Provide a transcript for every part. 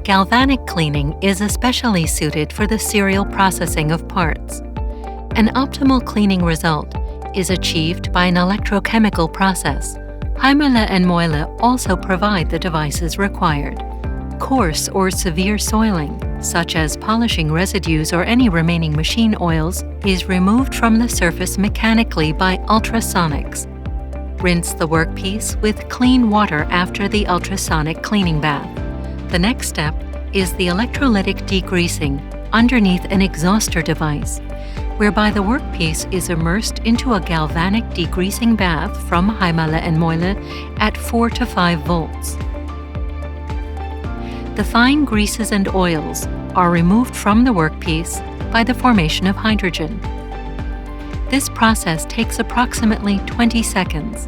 Galvanic cleaning is especially suited for the serial processing of parts. An optimal cleaning result is achieved by an electrochemical process. Heimele and Meule also provide the devices required. Coarse or severe soiling, such as polishing residues or any remaining machine oils, is removed from the surface mechanically by ultrasonics. Rinse the workpiece with clean water after the ultrasonic cleaning bath. The next step is the electrolytic degreasing underneath an exhauster device, whereby the workpiece is immersed into a galvanic degreasing bath from Heimele and Meule at 4 to 5 volts. The fine greases and oils are removed from the workpiece by the formation of hydrogen. This process takes approximately 20 seconds.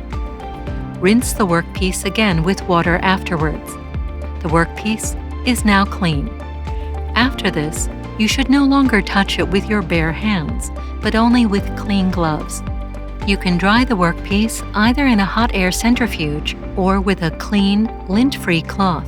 Rinse the workpiece again with water afterwards. The workpiece is now clean. After this, you should no longer touch it with your bare hands, but only with clean gloves. You can dry the workpiece either in a hot air centrifuge or with a clean, lint-free cloth.